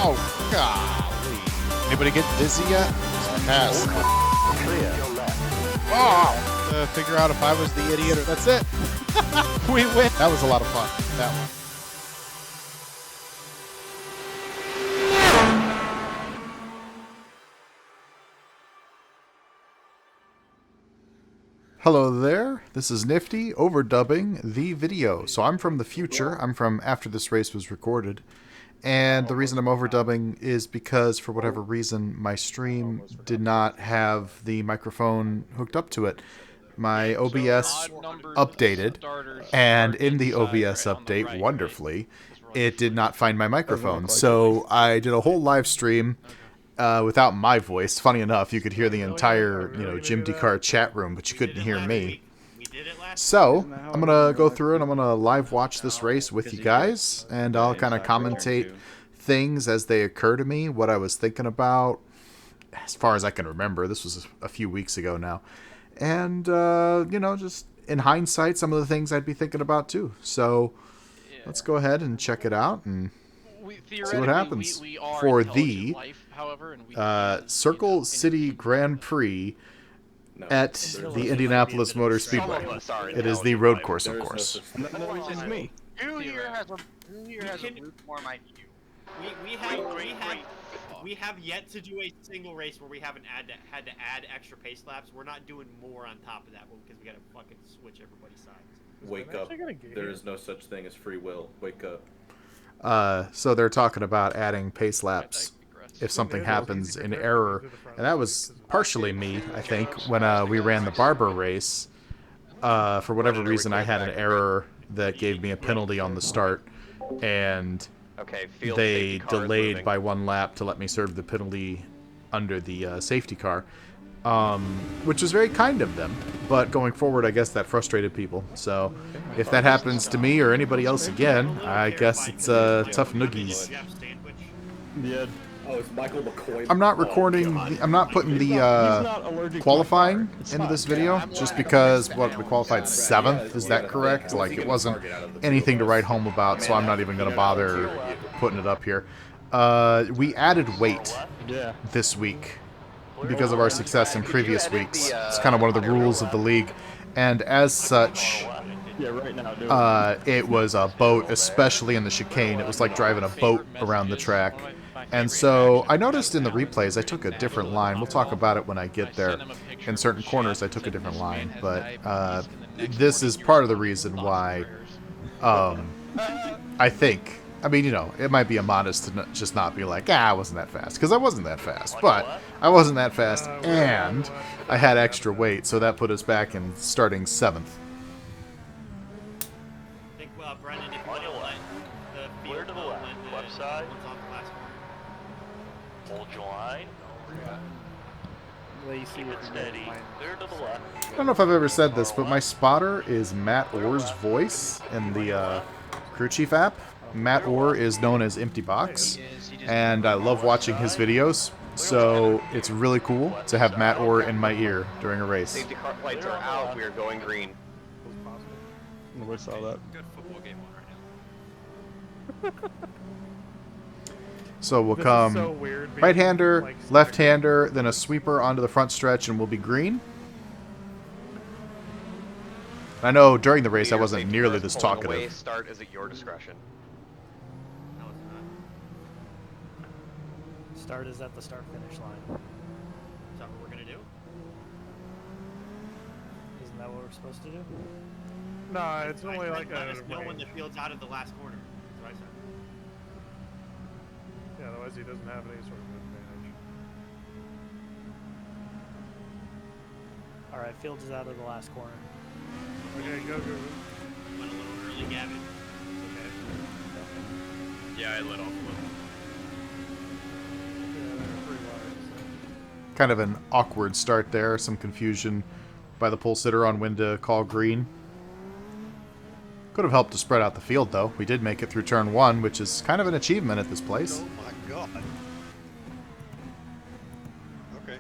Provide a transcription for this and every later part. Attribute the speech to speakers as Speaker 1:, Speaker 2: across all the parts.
Speaker 1: Oh, golly. Anybody get dizzy yet? Pass. Oh! Figure out if I was the idiot or that's it. We win. That was a lot of fun. That one. Hello there, this is Nifty overdubbing the video. So I'm from the future, I'm from after this race was recorded, and the reason I'm overdubbing is because for whatever reason my stream did not have the microphone hooked up to it. My OBS updated, and in the OBS update, wonderfully, it did not find my microphone. So I did a whole live stream without my voice. Funny enough, you could hear the entire, JimdyCar chat room, but you couldn't hear me. So, I'm going to go through and I'm going to live watch this race with you guys, and I'll kind of commentate things as they occur to me, what I was thinking about, as far as I can remember. This was a few weeks ago now. And, just in hindsight, some of the things I'd be thinking about too. So, let's go ahead and check it out and see what happens for the Circle City Grand Prix at the Indianapolis Motor Speedway. It is the road course, of course.
Speaker 2: It's me.
Speaker 3: Who here has a root form IQ?
Speaker 4: We have yet to do a single race where we haven't had to add extra pace laps. We're not doing more on top of that because we got to fucking switch everybody's sides.
Speaker 2: Wake up. There is no such thing as free will. Wake up.
Speaker 1: So they're talking about adding pace laps if something happens in error. And that was partially me, I think, when we ran the Barber race. For whatever reason, I had an error that gave me a penalty on the start. And they delayed by 1 lap to let me serve the penalty under the safety car. Which was very kind of them, but going forward, I guess that frustrated people. So, if that happens to me or anybody else again, I guess it's tough noogies.
Speaker 2: Yeah. Oh, it's Michael McCoy.
Speaker 1: I'm not recording. I'm not putting the qualifying into this video, just because we qualified 7th. Is that correct? Like, it wasn't anything to write home about, so I'm not even going to bother putting it up here. We added weight this week because of our success in previous weeks. It's kind of one of the rules of the league, and as such, it was a boat, especially in the chicane. It was like driving a boat around the track. And so I noticed in the replays I took a different line. We'll talk about it when I get there. In certain corners I took a different line, but this is part of the reason why I think, it might be immodest to just not be like, I wasn't that fast, because I wasn't that fast, but I wasn't that fast, and I had extra weight, so that put us back in starting 7th.
Speaker 4: I think, Brendan, if you want to let the field know when
Speaker 5: left side.
Speaker 4: one's on the last one.
Speaker 5: Hold your line. Keep it steady. Clear to the left.
Speaker 1: I don't know if I've ever said this, but my spotter is Matt Orr's voice in the crew chief app. Matt Orr is known as Empty Box, and I love watching his videos, so it's really cool to have Matt Orr in my ear during a race.
Speaker 3: Safety car lights are out. We are going green.
Speaker 2: Nobody saw that.
Speaker 4: Good football game on right now.
Speaker 1: So we'll come right-hander, left-hander, then a sweeper onto the front stretch, and we'll be green. I know during the race I wasn't nearly this talkative.
Speaker 3: Start is at your discretion.
Speaker 4: No, it's not.
Speaker 6: Start is at the start-finish line.
Speaker 4: Is that what we're going to do?
Speaker 6: Isn't that what we're supposed to do?
Speaker 7: No, it's only like
Speaker 4: Let
Speaker 7: a
Speaker 4: us know when the field's out of the last corner. That's what I said.
Speaker 7: Yeah, otherwise he doesn't have any sort of advantage.
Speaker 6: Alright, Fields is out of the last corner.
Speaker 7: Okay, go.
Speaker 4: Went a little early, Gavin.
Speaker 7: Okay.
Speaker 4: Yeah, I let off a little.
Speaker 7: Yeah, they're pretty wide, so.
Speaker 1: Kind of an awkward start there, some confusion by the pole sitter on when to call green. Could have helped to spread out the field, though. We did make it through turn 1, which is kind of an achievement at this place.
Speaker 8: Oh my god. Okay.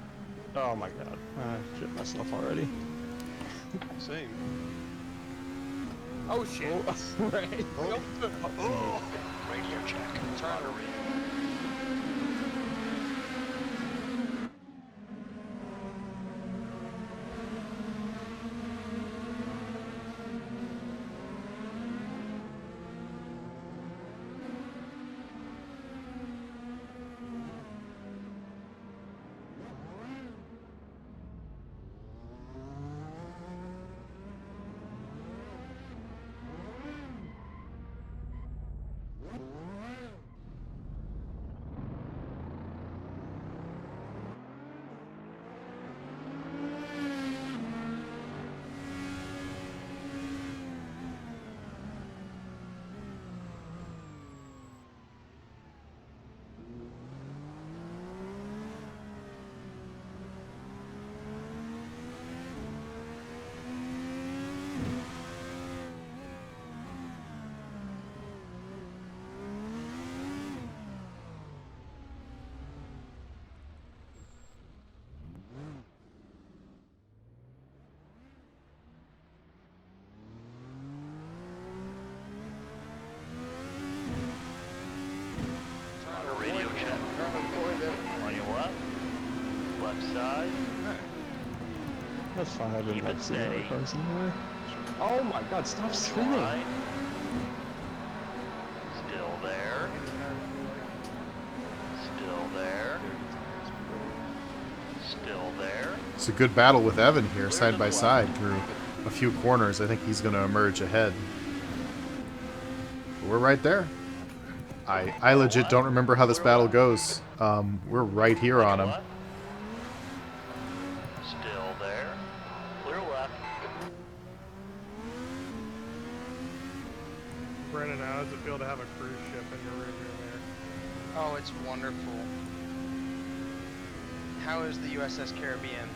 Speaker 2: Oh my god. I shit myself already.
Speaker 8: Same.
Speaker 3: Oh shit.
Speaker 2: Right.
Speaker 8: Oh.
Speaker 5: Radio check.
Speaker 9: a 5 and
Speaker 5: Keep it
Speaker 9: like some other
Speaker 5: steady.
Speaker 9: cars in there. Oh my god, stop spinning!
Speaker 5: Line. Still there. Still there. Still there.
Speaker 1: It's a good battle with Evan here, side by side through a few corners. I think he's going to emerge ahead. We're right there. I legit don't remember how this battle goes. We're right here on him.
Speaker 5: Still there. Clear left.
Speaker 7: Brennan, how does it feel to have a cruise ship in your rearview mirror?
Speaker 10: Oh, it's wonderful. How is the USS Caribbean?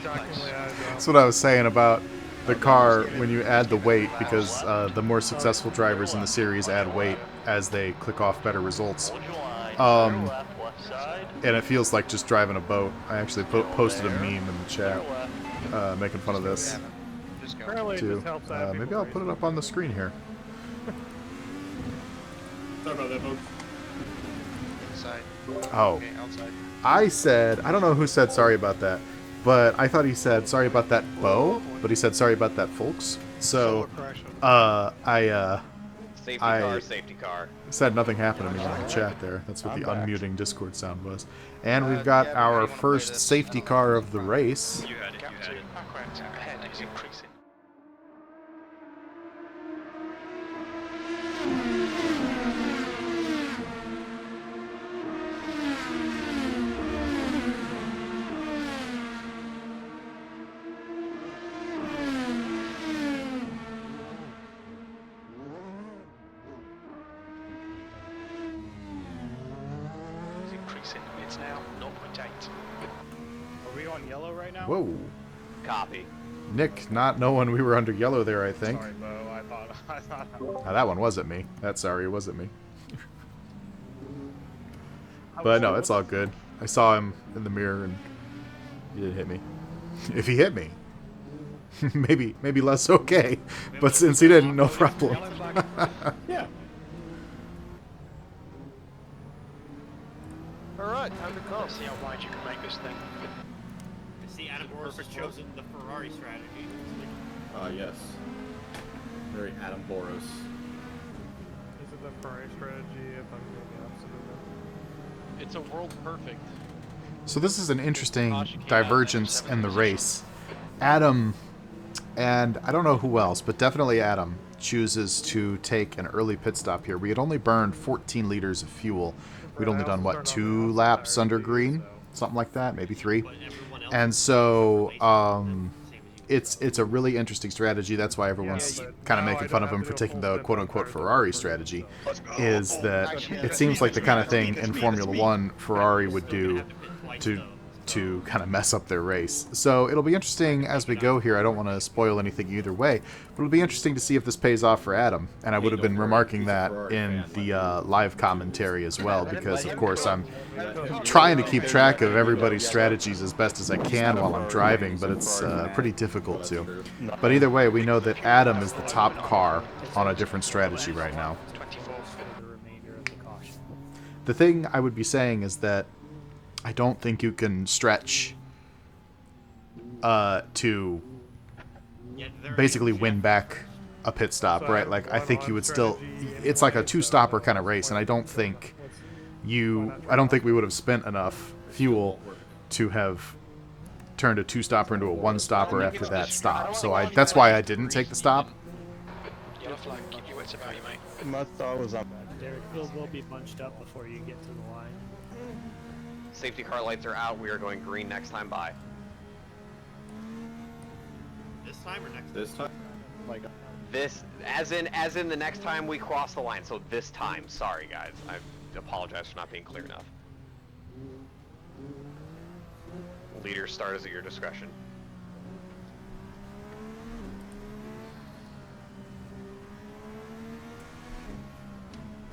Speaker 7: Shockingly, I don't.
Speaker 1: That's what I was saying about the car when you add the weight, because the more successful drivers in the series add weight as they click off better results.
Speaker 5: Hold your line.
Speaker 1: Um,
Speaker 5: Clear left side.
Speaker 1: And it feels like just driving a boat. I actually posted a meme in the
Speaker 5: Clear
Speaker 1: chat
Speaker 5: left.
Speaker 1: making fun of this
Speaker 10: Just go.
Speaker 7: Apparently, it
Speaker 1: too.
Speaker 7: just helps out
Speaker 1: Maybe
Speaker 7: people
Speaker 1: I'll put it up on the screen here.
Speaker 2: Sorry about that, folks.
Speaker 10: Inside.
Speaker 1: Oh.
Speaker 10: Okay, outside.
Speaker 1: I said, I don't know who said sorry about that, but I thought he said sorry about that, Bo, but he said sorry about that, folks. So,
Speaker 3: Safety
Speaker 1: I-
Speaker 3: car, safety car.
Speaker 1: said nothing happened to me in the chat there. That's what the unmuting Discord sound was. And we've got our first safety car of the race.
Speaker 5: You had it. You had it. Ahead is increasing. It's increasing. It's now 0.8.
Speaker 6: Are we on yellow right now?
Speaker 1: Whoa.
Speaker 3: Copy.
Speaker 1: Nick, not knowing we were under yellow there, I think.
Speaker 7: Sorry, Bo. I thought.
Speaker 1: Now, that one wasn't me. That sorry wasn't me. But no, it's all good. I saw him in the mirror and he didn't hit me. If he hit me, maybe less okay. But since he didn't, no problem.
Speaker 2: Yeah.
Speaker 10: Alright, time to go.
Speaker 5: Let's see how wide you can make this thing.
Speaker 4: I see Adam Boris has chosen the Ferrari strategy.
Speaker 2: Yes. Very Adam Boros.
Speaker 7: Is it the Ferrari strategy if I'm doing the opposite of it?
Speaker 11: It's a world perfect.
Speaker 1: So this is an interesting divergence in the race. Adam, and I don't know who else, but definitely Adam, chooses to take an early pit stop here. We had only burned 14 liters of fuel. We'd only done, what, 2 laps under green? Something like that, maybe 3. And so it's a really interesting strategy. That's why everyone's kind of making fun of him for taking the quote-unquote Ferrari strategy, is that it seems like the kind of thing in Formula 1 Ferrari would do to kind of mess up their race. So it'll be interesting as we go here. I don't want to spoil anything either way, but it'll be interesting to see if this pays off for Adam. And I would have been remarking that in the live commentary as well, because of course I'm trying to keep track of everybody's strategies as best as I can while I'm driving, but it's pretty difficult to. But either way, we know that Adam is the top car on a different strategy right now.
Speaker 6: For the remainder of the caution.
Speaker 1: The thing I would be saying is that I don't think you can stretch to basically win back a pit stop, right? Like, I think you would still... It's like a two-stopper kind of race, and I don't think we would have spent enough fuel to have turned a two-stopper into a one-stopper after that stop. So that's why I didn't take the stop.
Speaker 5: Yellow flag, keep your wits about you, mate.
Speaker 9: My thought was on
Speaker 6: Derek, will be bunched up before you get to the line.
Speaker 3: Safety car lights are out. We are going green next time by.
Speaker 4: This time or next?
Speaker 2: This time? Like,
Speaker 3: This, as in the next time we cross the line. So this time. Sorry, guys. I apologize for not being clear enough. Leader start is at your discretion.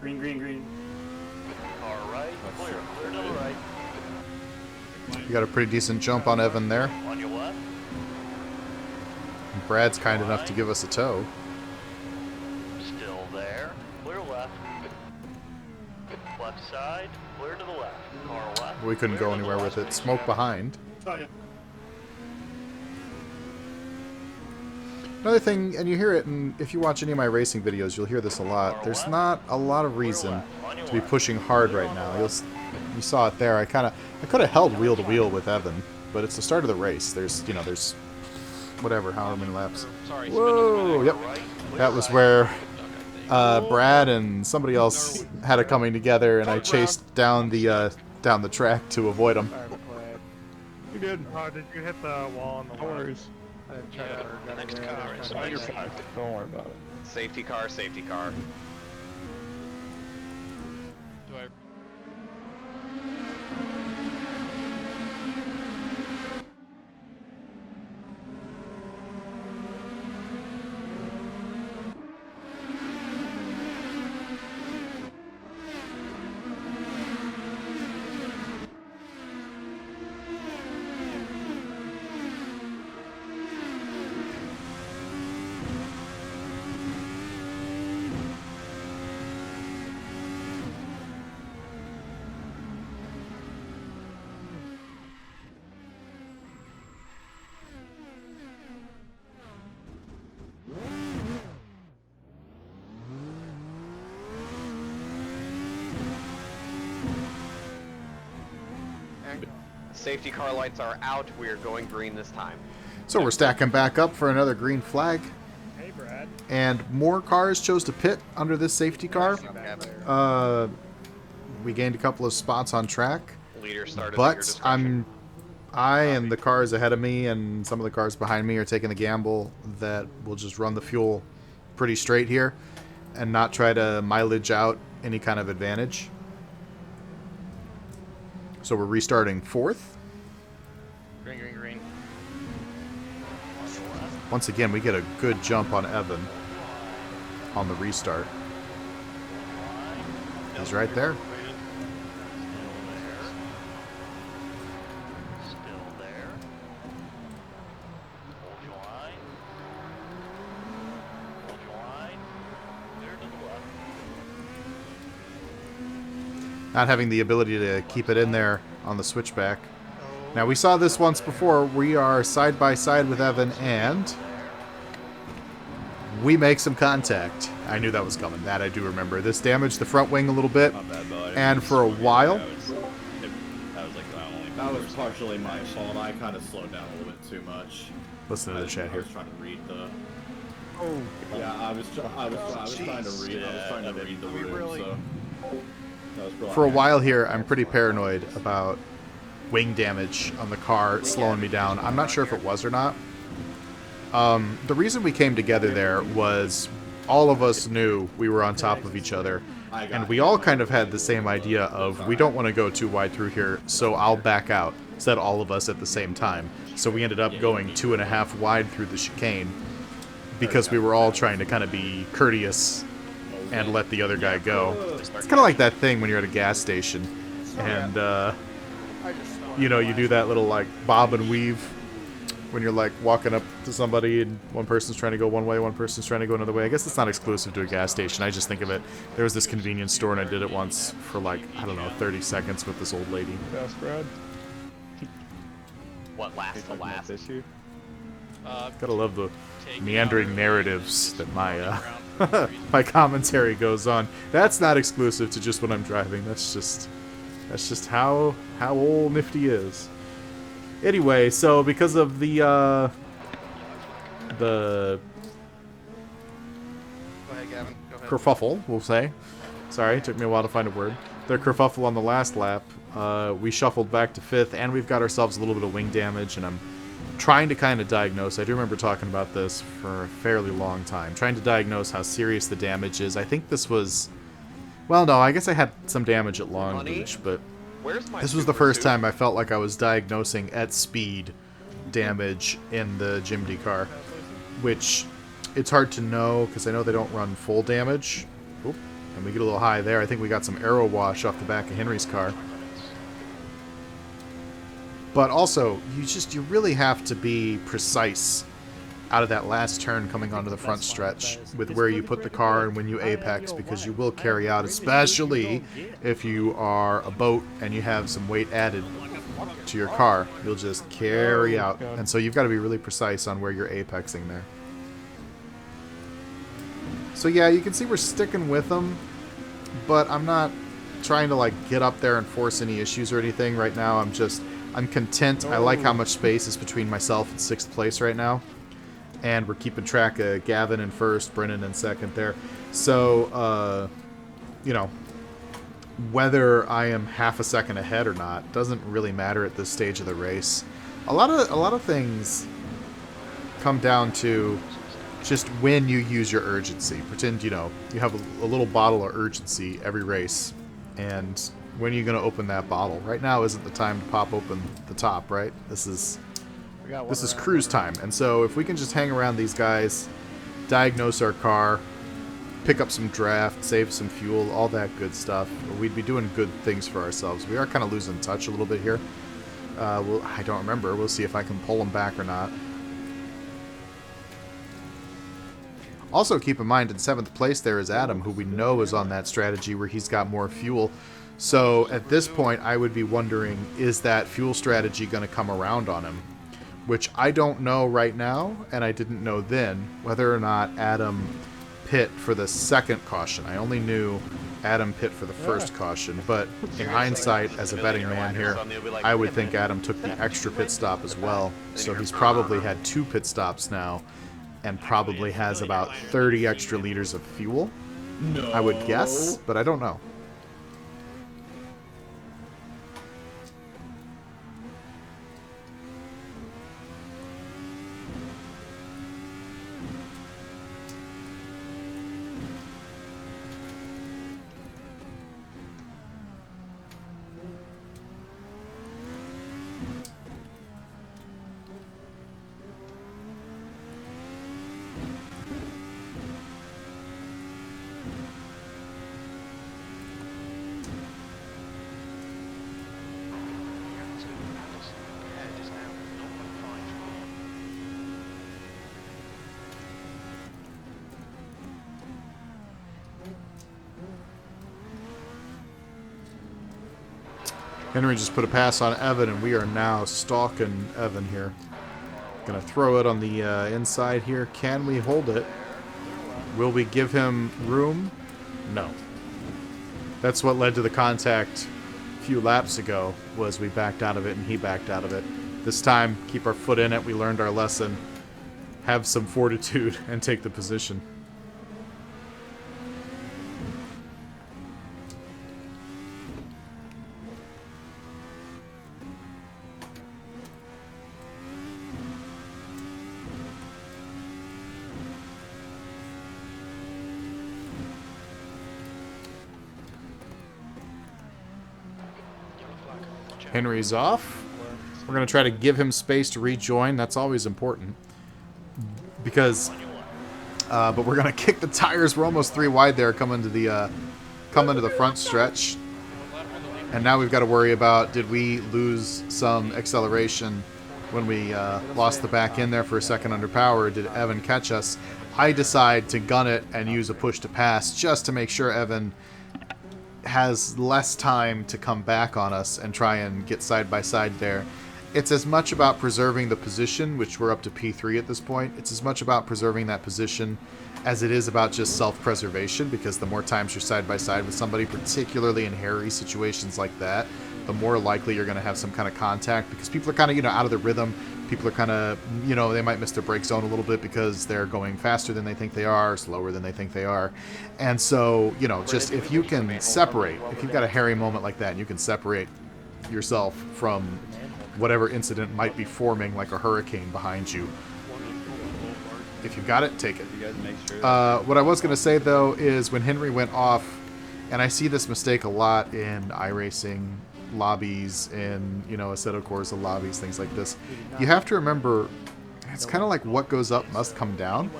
Speaker 2: green, green, green.
Speaker 5: All right, clear to the right.
Speaker 1: You got a pretty decent jump on Evan there.
Speaker 5: On your left.
Speaker 1: Brad's kind enough to give us a tow.
Speaker 5: Still there. Clear left. Left side. Clear to the left. Car left.
Speaker 1: We couldn't go anywhere with it. Smoke behind.
Speaker 2: Oh, yeah.
Speaker 1: Another thing, and you hear it, and if you watch any of my racing videos, you'll hear this a lot. There's not a lot of reason to be pushing hard right now. You saw it there. I could have held wheel to wheel with Evan, but it's the start of the race. There's whatever, however many laps. Whoa! Yep, that was where Brad and somebody else had it coming together, and I chased down the track to avoid them.
Speaker 7: You did. Oh, did you hit the wall on the
Speaker 9: worries.
Speaker 7: I didn't try to
Speaker 5: The next car is
Speaker 9: Oh, you're fine. Don't worry about it.
Speaker 3: Safety car, safety car.
Speaker 5: Do I?
Speaker 3: Safety car lights are out. We are going green this time.
Speaker 1: So we're stacking back up for another green flag.
Speaker 6: Hey, Brad.
Speaker 1: And more cars chose to pit under this safety car. We gained a couple of spots on track.
Speaker 3: Leader started.
Speaker 1: But I and the cars ahead of me and some of the cars behind me are taking the gamble that we'll just run the fuel pretty straight here and not try to mileage out any kind of advantage. So we're restarting fourth.
Speaker 5: Green, green, green.
Speaker 1: Once again, we get a good jump on Evan on the restart. He's right there.
Speaker 5: Still there. Hold your line. Hold your line. There to the left.
Speaker 1: Not having the ability to keep it in there on the switchback. Now, we saw this once before. We are side by side with Evan, and we make some contact. I knew that was coming. That I do remember. This damaged the front wing a little bit, and for a while...
Speaker 2: That was partially my fault. I kind of slowed down a little bit too much.
Speaker 1: Listen to the chat
Speaker 2: I
Speaker 1: here.
Speaker 2: was trying to read the... Oh. Yeah, I was trying to read. I was trying to read the room, so...
Speaker 1: For a while here, I'm pretty paranoid about wing damage on the car slowing me down. I'm not sure if it was or not. The reason we came together there was all of us knew we were on top of each other, and we all kind of had the same idea of we don't want to go too wide through here, so I'll back out, said all of us at the same time. So we ended up going 2.5 wide through the chicane because we were all trying to kind of be courteous and let the other guy go. It's kind of like that thing when you're at a gas station and you know, you do that little like bob and weave when you're like walking up to somebody and one person's trying to go one way, one person's trying to go another way. I guess it's not exclusive to a gas station. I just think of it. There was this convenience store and I did it once for like, I don't know, 30 seconds with this old lady.
Speaker 9: Yes, Brad.
Speaker 3: What lasts the last?
Speaker 1: Gotta love the meandering narratives that my my commentary goes on. That's not exclusive to just when I'm driving. That's just how old Nifty is. Anyway, so because of the
Speaker 10: Go ahead, Gavin. Go ahead.
Speaker 1: kerfuffle, we'll say. Sorry, it took me a while to find a word. The kerfuffle on the last lap, we shuffled back to 5th, and we've got ourselves a little bit of wing damage, and I'm trying to kind of diagnose. I do remember talking about this for a fairly long time. Trying to diagnose how serious the damage is. I think this was... Well, no, I guess I had some damage at Long Beach, but this was the first time I felt like I was diagnosing at speed damage in the JimdyCar, which it's hard to know because I know they don't run full damage. Oop, and we get a little high there. I think we got some aero wash off the back of Henry's car. But also, you really have to be precise out of that last turn coming onto the front stretch with where you put the car and when you apex, because you will carry out, especially if you are a boat and you have some weight added to your car. You'll just carry out. And so you've got to be really precise on where you're apexing there. So yeah, you can see we're sticking with them, but I'm not trying to like get up there and force any issues or anything right now. I'm content. I like how much space is between myself and 6th place right now. And we're keeping track of Gavin in 1st, Brennan in 2nd there. So, you know, whether I am half a second ahead or not doesn't really matter at this stage of the race. A lot of things come down to just when you use your urgency. Pretend, you know, you have a little bottle of urgency every race, and when are you going to open that bottle? Right now isn't the time to pop open the top, right? This is cruise time. And so if we can just hang around these guys, diagnose our car, pick up some draft, save some fuel, all that good stuff, we'd be doing good things for ourselves. We are kind of losing touch a little bit here. I don't remember. We'll see if I can pull them back or not. Also, keep in mind, in 7th place there is Adam, who we know is on that strategy where he's got more fuel. So at this point, I would be wondering, is that fuel strategy going to come around on him? Which I don't know right now, and I didn't know then, whether or not Adam pit for the 2nd caution. I only knew Adam pit for the 1st caution, but in hindsight, as a betting man here, I would think Adam took the extra pit stop as well. So he's probably had 2 pit stops now, and probably has about 30 extra liters of fuel. No. I would guess, but I don't know. Henry just put a pass on Evan, and we are now stalking Evan here. Gonna throw it on the inside here. Can we hold it? Will we give him room? No. That's what led to the contact a few laps ago, was we backed out of it and he backed out of it. This time, keep our foot in it. We learned our lesson. Have some fortitude and take the position. Henry's off. We're going to try to give him space to rejoin. That's always important. Because, but we're going to kick the tires. We're almost 3 wide there coming to the front stretch. And now we've got to worry about, did we lose some acceleration when we lost the back end there for a second under power? Did Evan catch us? I decide to gun it and use a push to pass just to make sure Evan has less time to come back on us and try and get side by side there. It's as much about preserving the position, which we're up to P3 at this point. It's as much about preserving that position as it is about just self-preservation, because the more times you're side by side with somebody, particularly in hairy situations like that, the more likely you're going to have some kind of contact, because people are kind of, you know, out of the rhythm. People are kind of, you know, they might miss their brake zone a little bit because they're going faster than they think they are, slower than they think they are. And so, you know, just if you can separate, if you've got a hairy moment like that and you can separate yourself from whatever incident might be forming like a hurricane behind you, if you've got it, take it. What I was going to say, though, is when Henry went off, and I see this mistake a lot in iRacing lobbies and, you know, Assetto Corsa lobbies, things like this. You have to remember, it's kind of like what goes up must come down.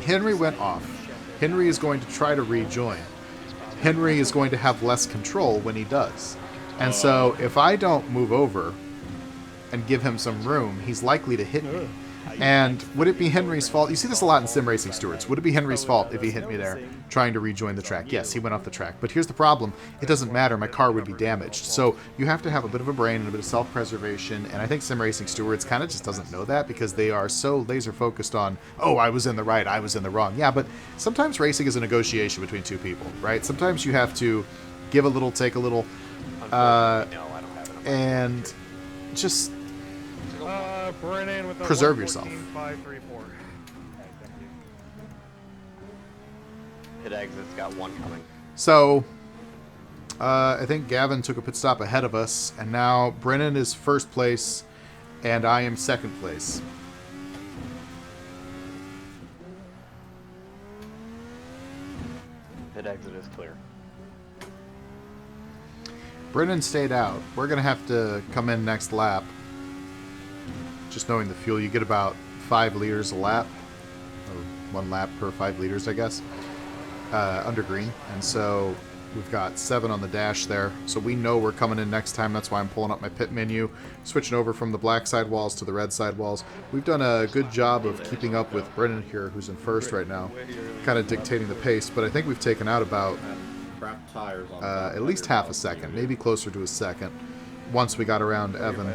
Speaker 1: Henry went off. Henry is going to try to rejoin. Henry is going to have less control when he does. And so if I don't move over and give him some room, he's likely to hit me. And would it be Henry's fault? You see this a lot in sim racing stewards. Would it be Henry's fault if he hit me there trying to rejoin the track? Yes, he went off the track. But here's the problem. It doesn't matter. My car would be damaged. So you have to have a bit of a brain and a bit of self-preservation. And I think sim racing stewards kind of just doesn't know that because they are so laser focused on, oh, I was in the right, I was in the wrong. Yeah, but sometimes racing is a negotiation between two people, right? Sometimes you have to give a little, take a little, and just
Speaker 7: Brennan with a
Speaker 1: preserve yourself.
Speaker 7: 114.534.
Speaker 3: Pit exit's got one coming.
Speaker 1: So, I think Gavin took a pit stop ahead of us, and now Brennan is first place, and I am second place.
Speaker 3: Pit exit is clear.
Speaker 1: Brennan stayed out. We're going to have to come in next lap. Just knowing the fuel, you get about 5 liters a lap, or 1 lap per 5 liters, I guess, under green. And so we've got 7 on the dash there. So we know we're coming in next time. That's why I'm pulling up my pit menu, switching over from the black sidewalls to the red sidewalls. We've done a good job of keeping up with Brennan here, who's in first right now, kind of dictating the pace. But I think we've taken out about at least half a second, maybe closer to a second, once we got around Evan.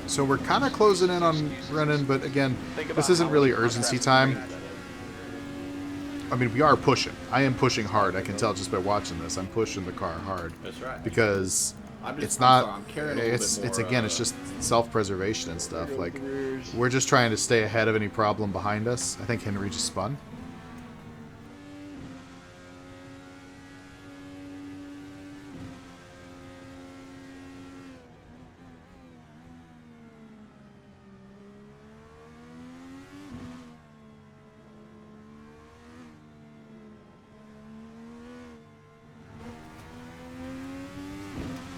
Speaker 1: So we're kind of closing in on Brennan, but again, this isn't really urgency time. I mean, we are pushing. I am pushing hard. I can tell just by watching this. I'm pushing the car hard. That's right. Because it's not, it's again, it's just self-preservation and stuff. Like, we're just trying to stay ahead of any problem behind us. I think Henry just spun.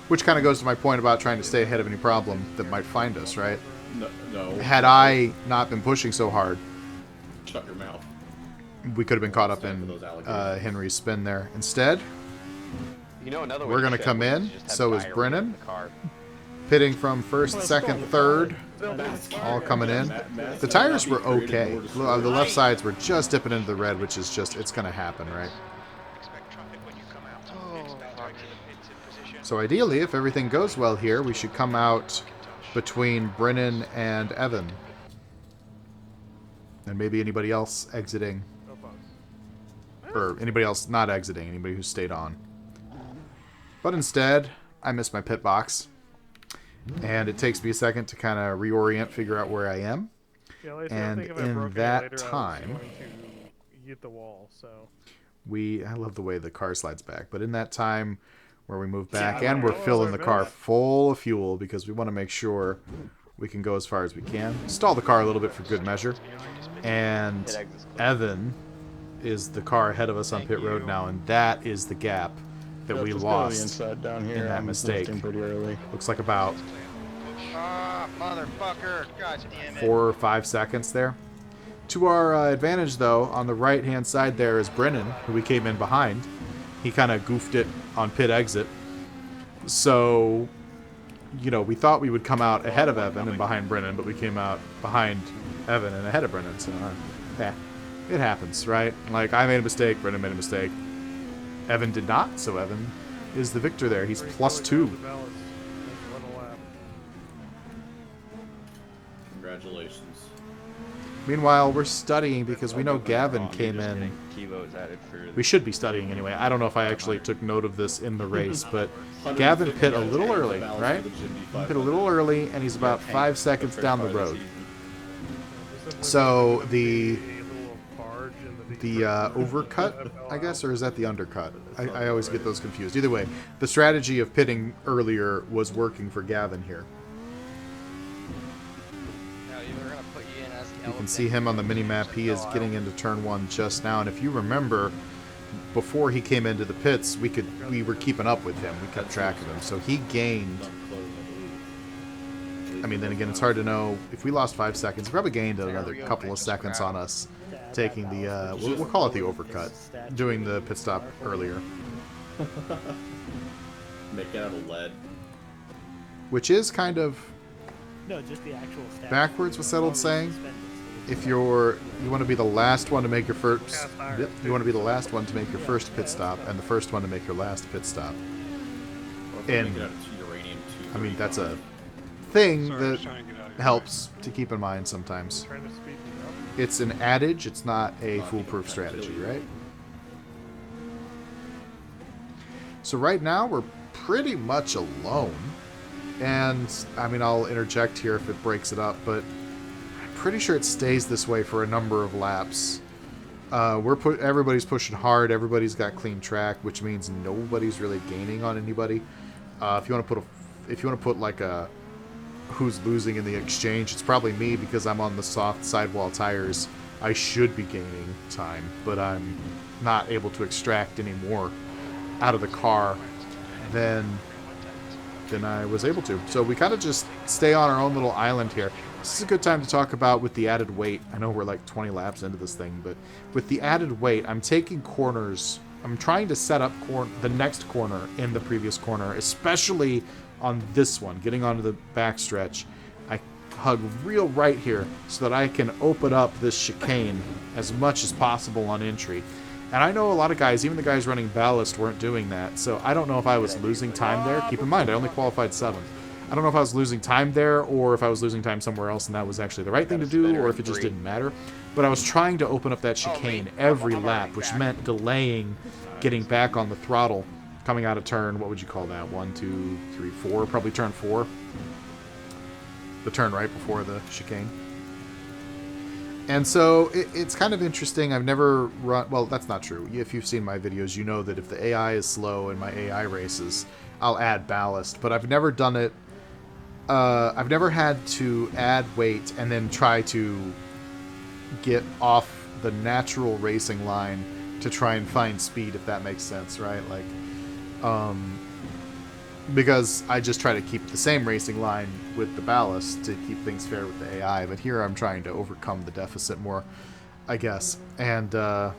Speaker 1: Which kind of goes to my point about trying to stay ahead of any problem that might find us, right?
Speaker 2: No.
Speaker 1: Had I not been pushing so hard,
Speaker 2: shut your mouth.
Speaker 1: We could have been caught up in Henry's spin there. Instead, we're going to come in. So is Brennan. Pitting from first, second, third. All coming in. The tires were okay. The left sides were just dipping into the red, which is just, it's going to happen, right? So ideally, if everything goes well here, we should come out between Brennan and Evan. And maybe anybody else exiting. Or anybody else not exiting, anybody who stayed on. But instead, I missed my pit box. And it takes me a second to kind of reorient, figure out where I am.
Speaker 7: Yeah,
Speaker 1: and in that time,
Speaker 7: hit the wall, so.
Speaker 1: I love the way the car slides back, but in that time where we move back and we're filling the car full of fuel because we want to make sure we can go as far as we can. Stall the car a little bit for good measure. And Evan is the car ahead of us on pit road now, and that is the gap that we lost
Speaker 9: down here.
Speaker 1: in that mistake.
Speaker 9: Pretty early.
Speaker 1: Looks like about
Speaker 10: motherfucker. God damn it.
Speaker 1: 4 or 5 seconds there. To our advantage, though, on the right-hand side there is Brennan, who we came in behind. He kind of goofed it on pit exit. So, you know, we thought we would come out ahead of Evan and behind Brennan, but we came out behind Evan and ahead of Brennan. So, yeah, it happens, right? Like, I made a mistake, Brennan made a mistake. Evan did not, so Evan is the victor there. He's +2.
Speaker 2: Congratulations.
Speaker 1: Meanwhile, we're studying because we know Gavin came in. We should be studying anyway. I don't know if I actually took note of this in the race, but Gavin pit a little early, right? He pit a little early, and he's about 5 seconds down the road. So the overcut, I guess, or is that the undercut? I always get those confused. Either way, the strategy of pitting earlier was working for Gavin here. You can see him on the mini-map. He is getting into turn 1 just now. And if you remember, before he came into the pits, we were keeping up with him. We kept track of him. So he gained... I mean, then again, it's hard to know. If we lost 5 seconds, he probably gained another couple of seconds on us taking the... we'll call it the overcut. Doing the pit stop earlier.
Speaker 2: Make it out of lead.
Speaker 1: Which is kind of...
Speaker 6: No, just the actual stats.
Speaker 1: Backwards, what's that old saying?
Speaker 6: Suspended, so
Speaker 1: If you want to be the last one to make your first, you want to be the last one to make your first pit stop and the first one to make your last pit stop. And I mean that's a thing
Speaker 8: Sorry, I
Speaker 1: that
Speaker 8: was trying to get out of your
Speaker 1: helps to keep in mind sometimes.
Speaker 7: Trying to speed me up.
Speaker 1: It's an adage, it's not a foolproof strategy, right? So right now we're pretty much alone. And I mean I'll interject here if it breaks it up, but I'm pretty sure it stays this way for a number of laps. Everybody's pushing hard, everybody's got clean track, which means nobody's really gaining on anybody. If you want to put like a who's losing in the exchange, it's probably me because I'm on the soft sidewall tires. I should be gaining time, but I'm not able to extract any more out of the car than I was able to. So we kind of just stay on our own little island here. This is a good time to talk about with the added weight. I know we're like 20 laps into this thing, but with the added weight, I'm taking corners. I'm trying to set up the next corner in the previous corner, especially on this one, getting onto the backstretch. I hug real right here so that I can open up this chicane as much as possible on entry. And I know a lot of guys, even the guys running ballast, weren't doing that. So I don't know if I was losing time there. Keep in mind, I only qualified 7th. I don't know if I was losing time there or if I was losing time somewhere else and that was actually the right thing to do or if it just didn't matter. But I was trying to open up that chicane every lap, which meant delaying getting back on the throttle coming out of turn, what would you call that? 1, 2, 3, 4, probably turn 4. The turn right before the chicane. And so it's kind of interesting. I've never run, well, that's not true. If you've seen my videos, you know that if the AI is slow in my AI races, I'll add ballast. But I've never done it. I've never had to add weight and then try to get off the natural racing line to try and find speed, if that makes sense, right? Like, because I just try to keep the same racing line with the ballast to keep things fair with the AI. But here I'm trying to overcome the deficit more, I guess. And I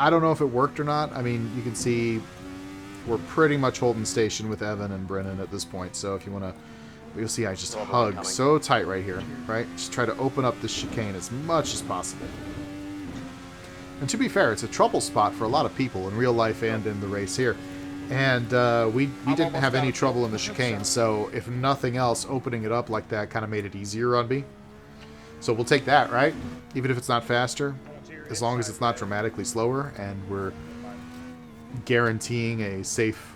Speaker 1: don't know if it worked or not. I mean, you can see we're pretty much holding station with Evan and Brennan at this point. So if you want to, you'll see I just hug so tight right here, right? Just try to open up this chicane as much as possible. And to be fair, it's a trouble spot for a lot of people in real life and in the race here. And we didn't have any trouble in the chicane, so if nothing else, opening it up like that kind of made it easier on me. So we'll take that, right? Even if it's not faster, as long as it's not dramatically slower, and we're guaranteeing a safe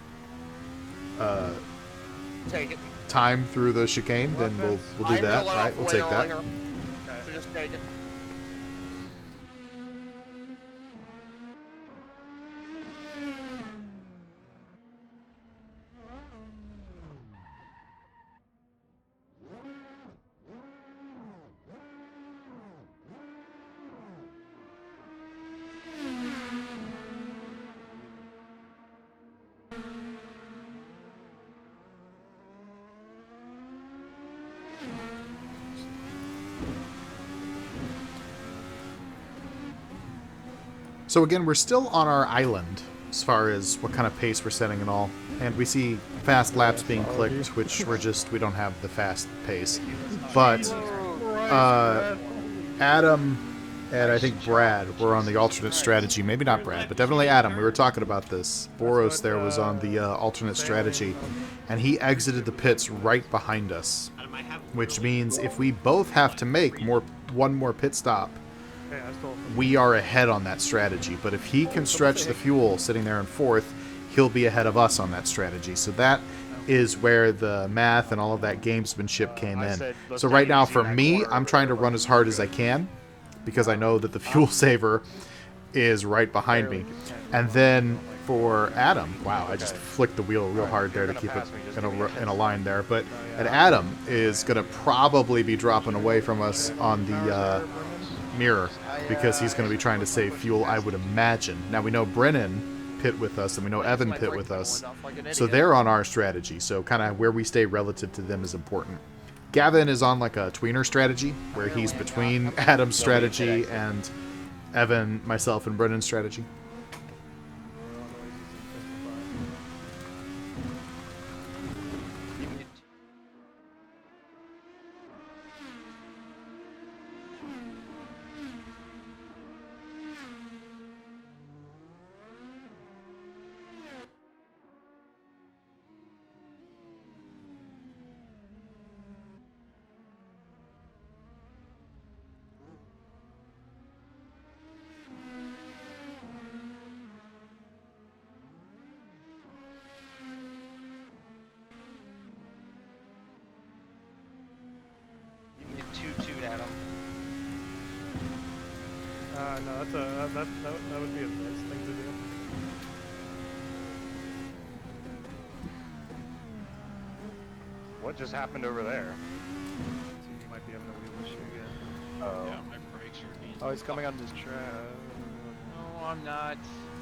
Speaker 1: time through the chicane, then we'll do that, right? We'll take that.
Speaker 10: So just take it.
Speaker 1: So again, we're still on our island as far as what kind of pace we're setting and all. And we see fast laps being clicked, which we don't have the fast pace. But Adam and I think Brad were on the alternate strategy. Maybe not Brad, but definitely Adam. We were talking about this. Boros there was on the alternate strategy. And he exited the pits right behind us. Which means if we both have to make one more pit stop, we are ahead on that strategy. But if he can stretch the fuel sitting there in 4th, he'll be ahead of us on that strategy. So that is where the math and all of that gamesmanship came in. So right now for me, I'm trying to run as hard as I can because I know that the fuel saver is right behind me. And then for Adam, wow, I just flicked the wheel real hard there to keep it in a line there. But and Adam is going to probably be dropping away from us on the mirror because he's going to be trying to save fuel, I would imagine. Now we know Brennan pit with us and we know Evan pit with us, so they're on our strategy. So kind of where we stay relative to them is important. Gavin is on like a tweener strategy where he's between Adam's strategy and Evan, myself, and Brennan's strategy.
Speaker 7: that would be a nice thing to do.
Speaker 9: What just happened over there?
Speaker 7: So you might be having a wheel issue again.
Speaker 9: Oh.
Speaker 5: Yeah, my brakes are being.
Speaker 7: Oh, he's coming on this track.
Speaker 5: No, I'm not.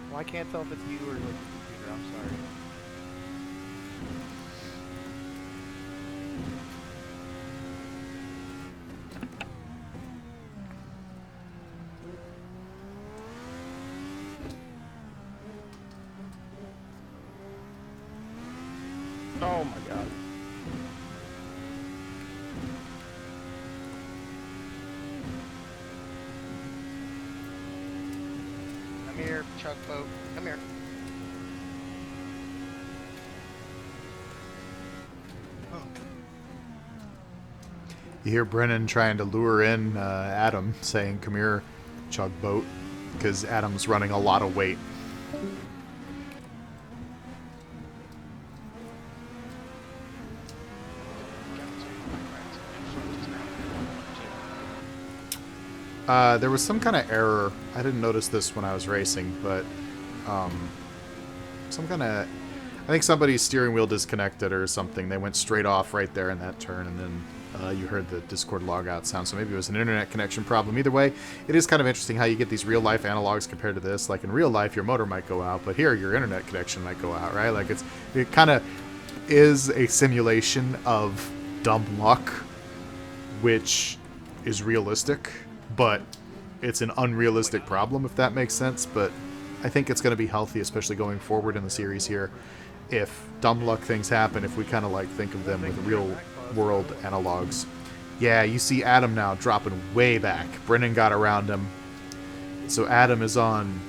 Speaker 7: Well, I can't tell if it's you or like the computer. I'm sorry.
Speaker 9: Oh my god.
Speaker 10: Come here, Chuck Boat. Come here.
Speaker 1: You hear Brennan trying to lure in Adam, saying, "Come here, chug boat," because Adam's running a lot of weight. There was some kind of error. I didn't notice this when I was racing, but some kind of... I think somebody's steering wheel disconnected or something. They went straight off right there in that turn, and then you heard the Discord logout sound, so maybe it was an internet connection problem. Either way, it is kind of interesting how you get these real-life analogs compared to this. Like, in real life, your motor might go out, but here, your internet connection might go out, right? Like, it kind of is a simulation of dumb luck, which is realistic, but it's an unrealistic problem, if that makes sense. But I think it's going to be healthy, especially going forward in the series here. If dumb luck things happen, if we kind of like think of them with real world analogs. Yeah, you see Adam now dropping way back. Brennan got around him. So Adam is on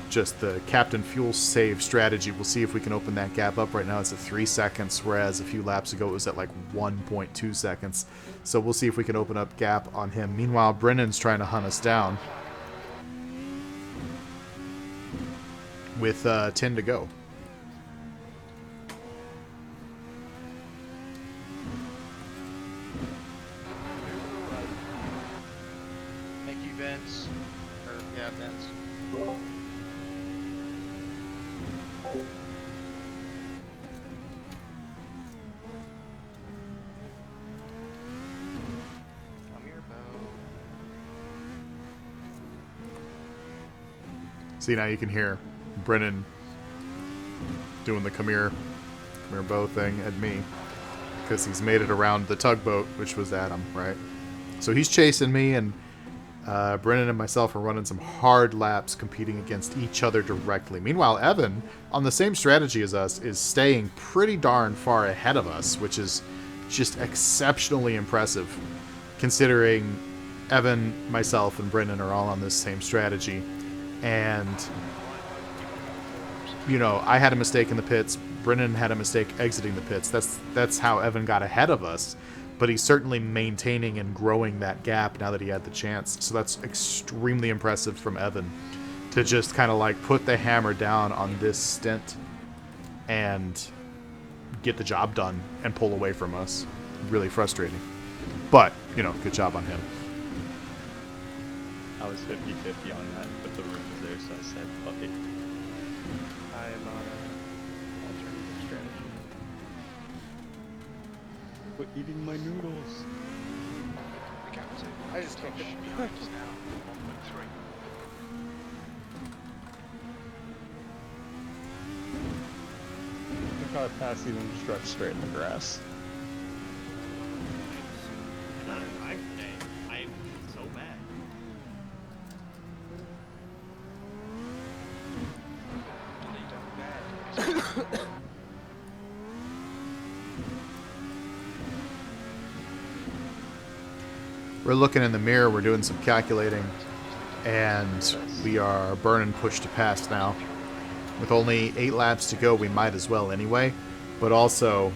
Speaker 1: just the Captain Fuel save strategy. We'll see if we can open that gap up. Right now it's at 3 seconds, whereas a few laps ago it was at like 1.2 seconds. So we'll see if we can open up gap on him. Meanwhile, Brennan's trying to hunt us down with 10 to go.
Speaker 10: Thank you, Vince. Or, yeah, Vince. Come here, Bo.
Speaker 1: See, now you can hear Brennan doing the come here Bo thing at me, because he's made it around the tugboat, which was Adam, right? So he's chasing me, and Brennan and myself are running some hard laps competing against each other directly. Meanwhile, Evan, on the same strategy as us, is staying pretty darn far ahead of us, which is just exceptionally impressive, considering Evan, myself, and Brennan are all on this same strategy. And, you know, I had a mistake in the pits. Brennan had a mistake exiting the pits. That's how Evan got ahead of us. But he's certainly maintaining and growing that gap now that he had the chance. So that's extremely impressive from Evan to just kind of like put the hammer down on this stint and get the job done and pull away from us. Really frustrating. But, you know, good job on him.
Speaker 2: I was 50-50 on that, but the room was there, so I said, fuck it.
Speaker 7: I am on an alternative strategy.
Speaker 2: Quit eating my noodles.
Speaker 10: I just can't get
Speaker 5: Behind us now, 1.3.
Speaker 9: The car passed even stretched straight in the grass.
Speaker 4: And on a drive today, I'm so bad.
Speaker 1: We're looking in the mirror, we're doing some calculating, and we are burning push to pass now. With only 8 laps to go, we might as well anyway, but also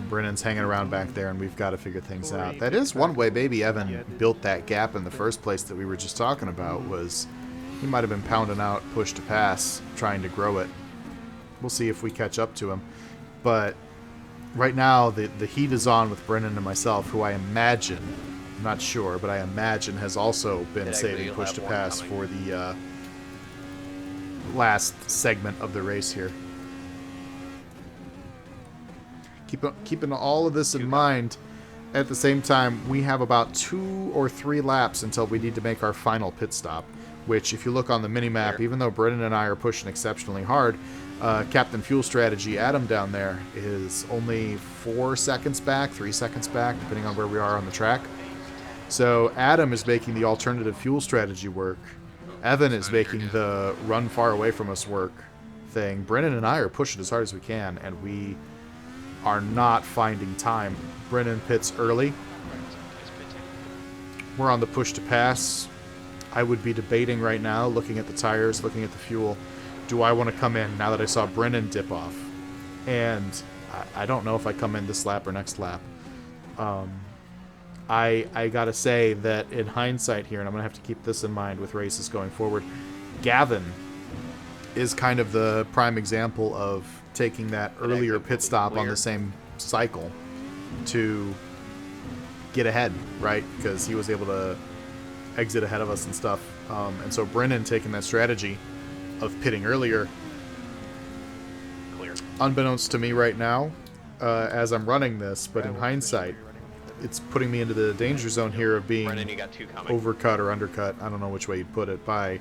Speaker 1: Brennan's hanging around back there, and we've got to figure things out. That is one way Baby Evan built that gap in the first place that we were just talking about, was he might have been pounding out push to pass, trying to grow it. We'll see if we catch up to him. But right now, the heat is on with Brennan and myself, who I imagine I'm not sure, but I imagine has also been
Speaker 3: Did
Speaker 1: saving
Speaker 3: you'll
Speaker 1: push
Speaker 3: have
Speaker 1: to
Speaker 3: one
Speaker 1: pass
Speaker 3: coming.
Speaker 1: for the last segment of the race here. Keeping all of this in mind, at the same time, we have about 2 or 3 laps until we need to make our final pit stop, which, if you look on the mini-map, even though Brennan and I are pushing exceptionally hard, Captain Fuel Strategy Adam down there is only 4 seconds back, 3 seconds back, depending on where we are on the track. So Adam is making the alternative fuel strategy work. Evan is making the run far away from us work thing. Brennan and I are pushing as hard as we can, and we are not finding time. Brennan pits early. We're on the push to pass. I would be debating right now, looking at the tires, looking at the fuel. Do I want to come in now that I saw Brennan dip off? And I don't know if I come in this lap or next lap. I gotta say that in hindsight here, and I'm gonna have to keep this in mind with races going forward, Gavin is kind of the prime example of taking that earlier pit stop on the same cycle to get ahead, right? Because he was able to exit ahead of us and stuff. And so Brennan taking that strategy of pitting earlier, unbeknownst to me right now, as I'm running this, but in hindsight, it's putting me into the danger zone here of being
Speaker 3: Brennan, you got 2 coming.
Speaker 1: overcut or undercut. I don't know which way you'd put it by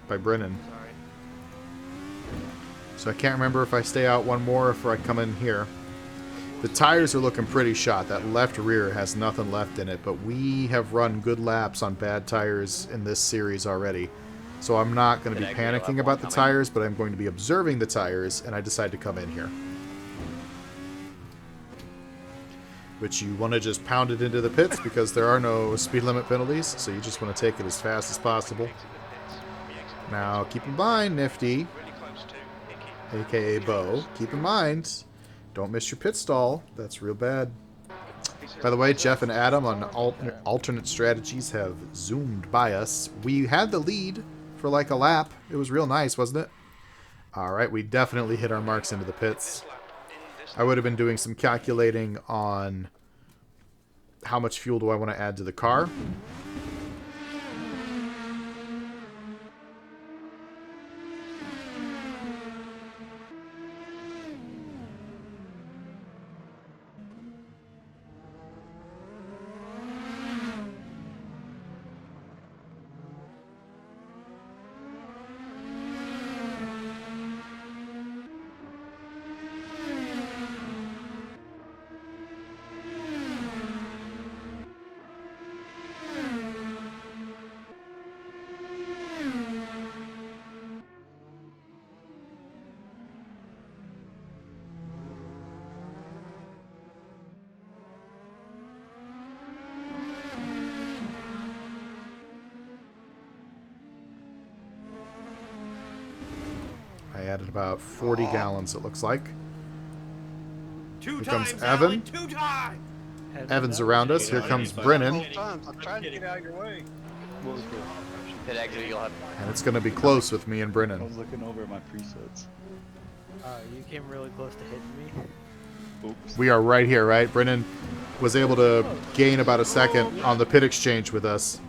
Speaker 1: Brennan. So I can't remember if I stay out one more or if I come in here. The tires are looking pretty shot. That left rear has nothing left in it, but we have run good laps on bad tires in this series already. So I'm not going to be panicking about the tires, but I'm going to be observing the tires, and I decide to come in here. Which you want to just pound it into the pits because there are no speed limit penalties, so you just want to take it as fast as possible. Now, keep in mind, Nifty, aka Bo, keep in mind, don't miss your pit stall. That's real bad. By the way, Jeff and Adam on alternate strategies have zoomed by us. We had the lead for like a lap. It was real nice, wasn't it? Alright, we definitely hit our marks into the pits. I would have been doing some calculating on how much fuel do I want to add to the car. I added about 40 gallons, it looks like. Here comes Evan. Evan's around us. Here comes Brennan.
Speaker 8: I'm trying to get out of your way.
Speaker 3: Hit exit, you'll have...
Speaker 1: And it's going to be close with me and
Speaker 9: I
Speaker 1: Brennan.
Speaker 9: was looking over at my presets.
Speaker 6: You came really close to hitting me.
Speaker 9: Oops.
Speaker 1: We are right here, right? Brennan was able to gain about a second on the pit exchange with us.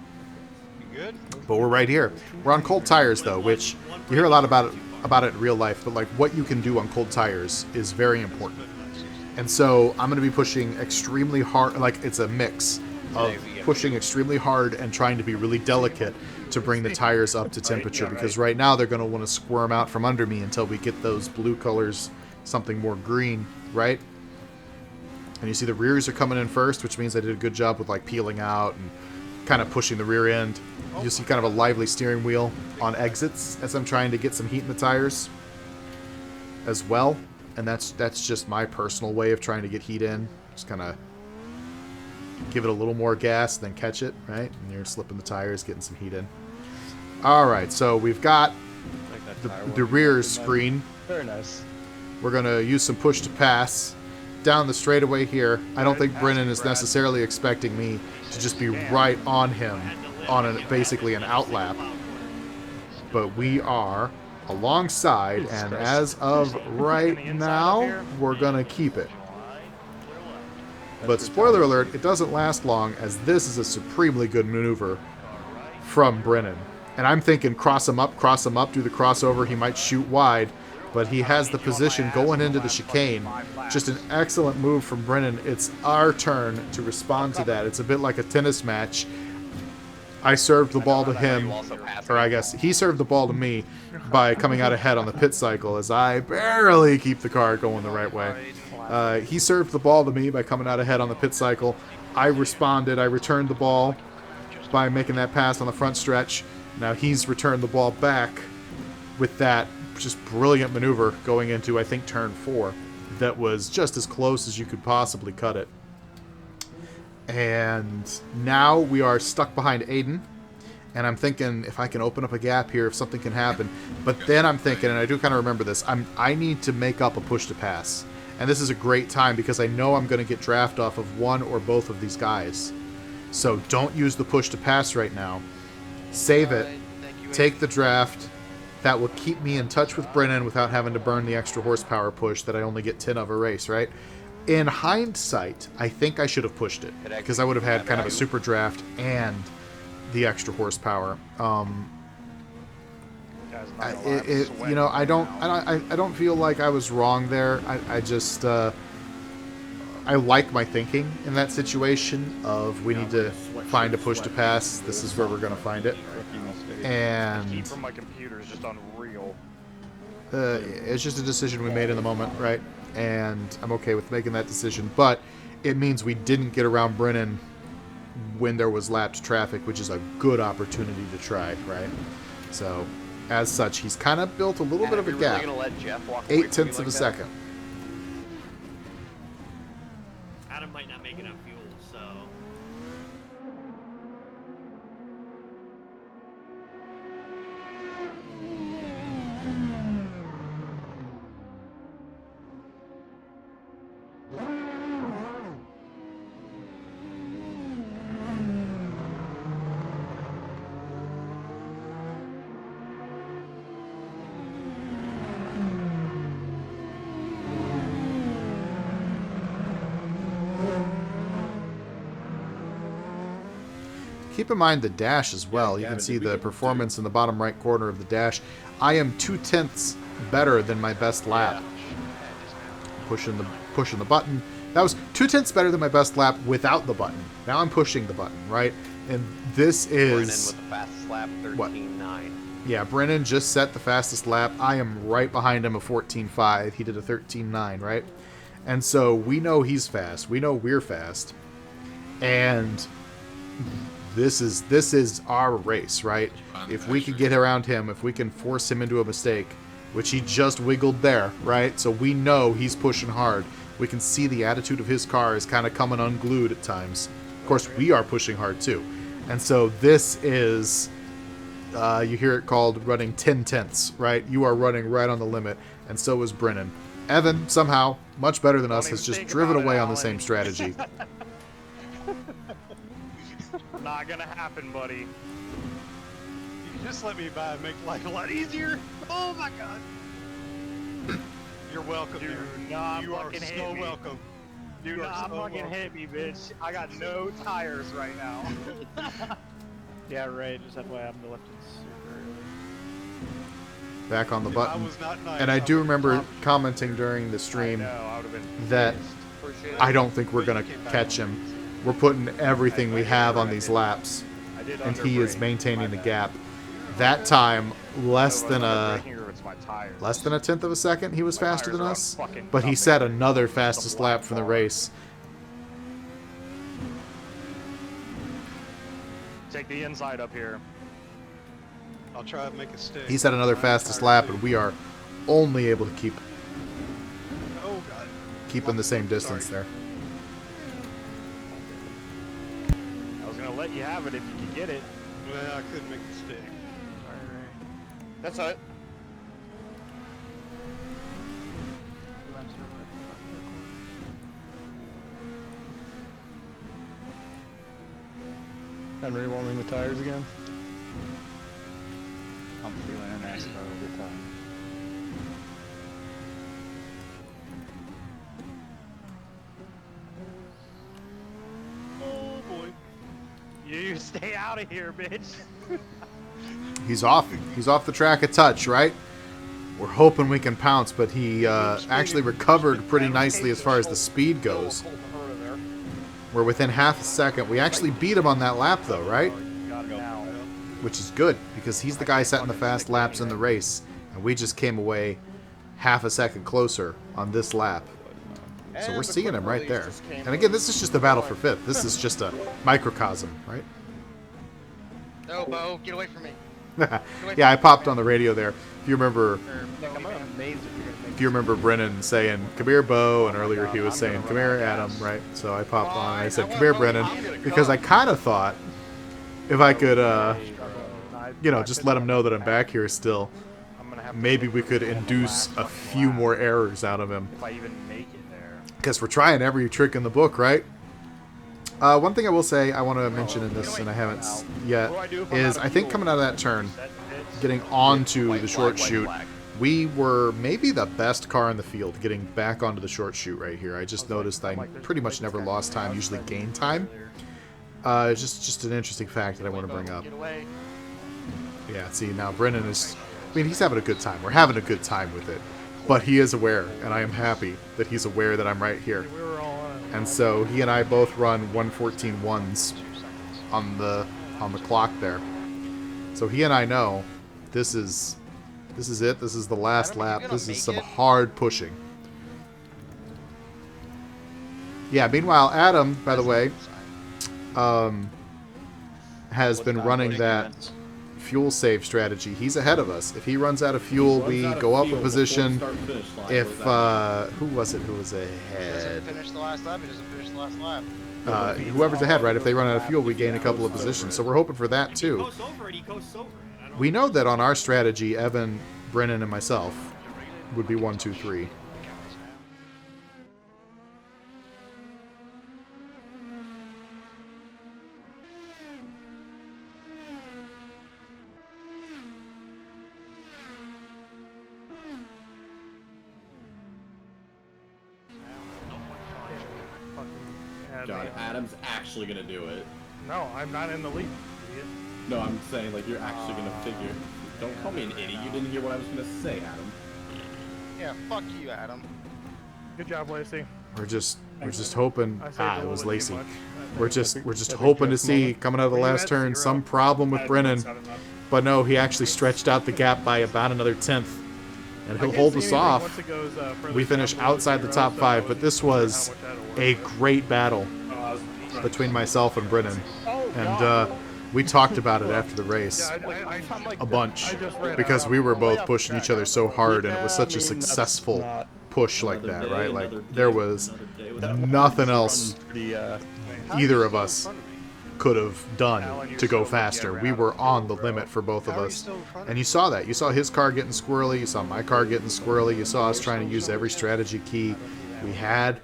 Speaker 8: You good?
Speaker 1: But we're right here. We're on cold tires, though, which you hear a lot about it in real life, but like what you can do on cold tires is very important. And so I'm going to be pushing extremely hard, like it's a mix of pushing extremely hard and trying to be really delicate to bring the tires up to temperature, because right now they're going to want to squirm out from under me until we get those blue colors, something more green, right? And you see the rears are coming in first, which means I did a good job with like peeling out and kind of pushing the rear end. You see kind of a lively steering wheel on exits as I'm trying to get some heat in the tires as well. And that's just my personal way of trying to get heat in. Just kind of give it a little more gas, then catch it, right? And you're slipping the tires, getting some heat in. All right, so we've got the rear screen.
Speaker 9: Very nice.
Speaker 1: We're going to use some push to pass down the straightaway here. I don't think Brennan is necessarily expecting me to just be right on him on basically an outlap. But we are alongside, and as of right now, we're going to keep it. But spoiler alert, it doesn't last long, as this is a supremely good maneuver from Brennan. And I'm thinking cross him up, do the crossover. He might shoot wide, but he has the position going into the chicane. Just an excellent move from Brennan. It's our turn to respond to that. It's a bit like a tennis match. I served the ball to him, or I guess he served the ball to me by coming out ahead on the pit cycle as I barely keep the car going the right way. He served the ball to me by coming out ahead on the pit cycle. I responded. I returned the ball by making that pass on the front stretch. Now he's returned the ball back with that just brilliant maneuver going into, I think, turn 4. That was just as close as you could possibly cut it. And now we are stuck behind Aiden. And I'm thinking if I can open up a gap here, if something can happen. But then I'm thinking, and I do kind of remember this, I need to make up a push to pass. And this is a great time because I know I'm going to get draft off of one or both of these guys. So don't use the push to pass right now. Save it. Take the draft. That will keep me in touch with Brennan without having to burn the extra horsepower push that I only get 10 of a race, right? In hindsight, I think I should have pushed it because I would have had kind of a super draft and the extra horsepower. You know, I don't feel like I was wrong there. I just I like my thinking in that situation of we need to find a push to pass. This is where we're going to find it. And
Speaker 8: from my computer is just unreal.
Speaker 1: it's just a decision we made in the moment, right? And I'm okay with making that decision. But it means we didn't get around Brennan when there was lapped traffic, which is a good opportunity to try, right? So, as such, he's kind of built a little bit of a gap. 8/10 of a second.
Speaker 4: Adam might not make enough fuel, so.
Speaker 1: Keep in mind the dash as well. You can see the performance in the bottom right corner of the dash. I am 2/10 better than my best lap. Pushing the button. That was 2/10 better than my best lap without the button. Now I'm pushing the button, right? And this is
Speaker 3: Brennan with the fastest lap, 13.9.
Speaker 1: Yeah, Brennan just set the fastest lap. I am right behind him, a 14.5. He did a 13.9, right? And so we know he's fast. We know we're fast. And this is our race, right? If we could get around him, if we can force him into a mistake, which he just wiggled there, right? So we know he's pushing hard. We can see the attitude of his car is kind of coming unglued at times. Of course, we are pushing hard too. And so this is, you hear it called running 10/10, right? You are running right on the limit, and so is Brennan. Evan, somehow, much better than us, has just driven away on the same strategy.
Speaker 8: Not gonna happen, buddy. You can just let me by and make life a lot easier. Oh my god. You're welcome,
Speaker 6: Do
Speaker 8: there.
Speaker 6: not
Speaker 8: You are
Speaker 6: fucking hit
Speaker 8: so
Speaker 6: me.
Speaker 8: welcome.
Speaker 6: Do
Speaker 8: You are
Speaker 6: not
Speaker 8: so
Speaker 6: fucking
Speaker 8: welcome.
Speaker 6: hit me, bitch. I got no tires right now. Yeah, right. Just FYI, I'm lifting super early.
Speaker 1: Back on the
Speaker 8: If I
Speaker 1: button.
Speaker 8: was not nice,
Speaker 1: And I
Speaker 8: I
Speaker 1: do
Speaker 8: would
Speaker 1: remember
Speaker 8: probably-
Speaker 1: commenting during the
Speaker 6: I
Speaker 1: stream
Speaker 6: know, I would have been
Speaker 1: that
Speaker 6: pissed.
Speaker 1: I don't think we're going to catch him. We're putting everything we have on these laps,
Speaker 6: I did
Speaker 1: and he is
Speaker 6: underbrake.
Speaker 1: maintaining the
Speaker 6: My bad.
Speaker 1: gap. That time, less than a
Speaker 6: Underbraking or it's my tires.
Speaker 1: 10th of a second, he was
Speaker 6: My
Speaker 1: faster
Speaker 6: tires
Speaker 1: than
Speaker 6: are
Speaker 1: us.
Speaker 6: fucking
Speaker 1: But he
Speaker 6: dumping.
Speaker 1: set another
Speaker 6: Just a
Speaker 1: fastest
Speaker 6: black
Speaker 1: lap from the
Speaker 6: bar.
Speaker 1: race.
Speaker 6: Take the inside up here.
Speaker 8: I'll try to make a stick.
Speaker 1: He set another fastest lap, and we are only able to keep
Speaker 8: Oh god.
Speaker 1: in the same distance there.
Speaker 6: I was gonna let you have it if you could get it.
Speaker 8: Well, I couldn't make a stick.
Speaker 6: Alright.
Speaker 10: That's it.
Speaker 9: And rewarming the tires again. I'm feeling an NASCAR all the time.
Speaker 6: Stay out of here, bitch.
Speaker 1: He's off the track a touch, right? We're hoping we can pounce, but he actually recovered pretty nicely as far as the speed goes. We're within half a second. We actually beat him on that lap, though, right? Which is good, because he's the guy setting the fast laps in the race, and we just came away half a second closer on this lap. So we're seeing him right there. And again, this is just a battle for fifth. This is just a microcosm, right?
Speaker 10: No, Bo, get away from me.
Speaker 1: Yeah, I popped on the radio there. If you remember, Brennan saying, "Come here, Bo," and earlier he was saying, "Come here, Adam," right? So I popped on and I said, "Come here, Brennan," because I kind of thought if I could, you know, just let him know that I'm back here still, maybe we could induce a few more errors out of him.
Speaker 6: If I even make it there.
Speaker 1: Because we're trying every trick in the book, right? One thing I will say I want to mention in this, and I haven't yet, is I think coming out of that turn, getting onto the short chute, we were maybe the best car in the field getting back onto the short chute right here. I just noticed I pretty much never lost time, usually gained time. Just an interesting fact that I want to bring up. Yeah, see, now Brennan is... I mean, he's having a good time. We're having a good time with it. But he is aware, and I am happy that he's aware that I'm right here. And so he and I both run 1:14.1s on the clock there. So he and I know this is it. This is the last lap. This is some hard pushing. Yeah. Meanwhile, Adam, by the way, has been running that fuel save strategy. He's ahead of us. If he runs out of fuel, we go up a position. If who was it who was ahead?
Speaker 10: He doesn't finish the last lap. He doesn't finish the last lap.
Speaker 1: Whoever's ahead, right? If they run out of fuel, we gain a couple of positions. So we're hoping for that too. We know that on our strategy, Evan, Brennan, and myself would be 1, 2, 3.
Speaker 2: God, Adam's actually gonna do it.
Speaker 7: No, I'm not in the lead, idiot.
Speaker 2: No, I'm saying, like, you're actually gonna figure. Don't call me an idiot. You didn't hear what I was gonna say, Adam.
Speaker 10: Yeah, fuck you, Adam.
Speaker 7: Good job, Lacey.
Speaker 1: We're just hoping. It was Lacey. We're just
Speaker 9: Big
Speaker 1: hoping to
Speaker 9: drift
Speaker 1: see
Speaker 9: moment.
Speaker 1: coming out of the last turn some problem with Brennan. But no, he actually stretched out the gap by about another 10th. And he'll hold us off. We finish outside the top 5, but this was a great battle between myself and Brennan. And we talked about it after the race a bunch because we were both pushing each other so hard, and it was such a successful push like that, right? Like, there was nothing else either of us could have done to go faster. We were on the limit for both of us. And you saw that. You saw his car getting squirrely. You saw my car getting squirrely. You saw us trying to use every strategy key we had.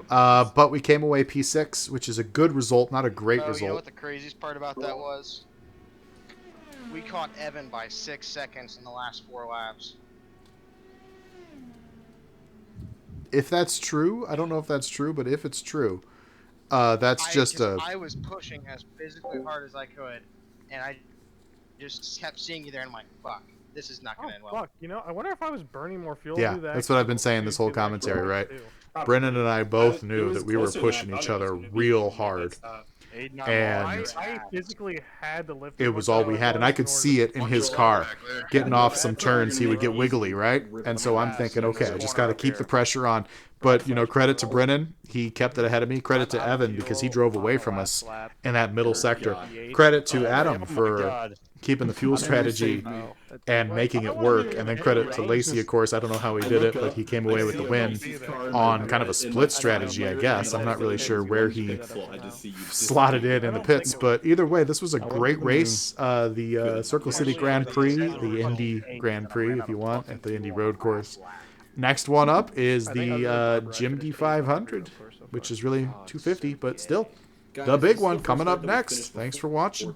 Speaker 1: But we came away P6, which is a good result, not a great result.
Speaker 10: You know what the craziest part about that was? We caught Evan by 6 seconds in the last 4 laps.
Speaker 1: If that's true, I don't know if that's true, but if it's true, that's just a...
Speaker 10: I was pushing as physically hard as I could, and I just kept seeing you there, and I'm like, fuck, this is not going to end well.
Speaker 7: Fuck, you know, I wonder if I was burning more fuel.
Speaker 1: Yeah, that's what I've been saying this whole commentary, right? Brennan and I both knew that we were pushing each other real hard. And
Speaker 7: I physically had to lift
Speaker 1: it was all we had, and I could see it in his car. Getting off some turns, he would get wiggly, right? And so I'm thinking, okay, I just got to keep the pressure on. But, you know, credit to Brennan, he kept it ahead of me. Credit to Evan, because he drove away from us in that middle sector. Credit to Adam for keeping the fuel strategy and making it work. And then credit to Lacey, of course. I don't know how he did it, but he came away with the win on kind of a split strategy, I guess. I'm not really sure where he slotted it in the pits. But either way, this was a great race. The Circle City Grand Prix, the Indy Grand Prix, if you want, at the Indy Road Course. Next one up is the Jimdy 500, which is really 250, but still the big one coming up next. Thanks for watching.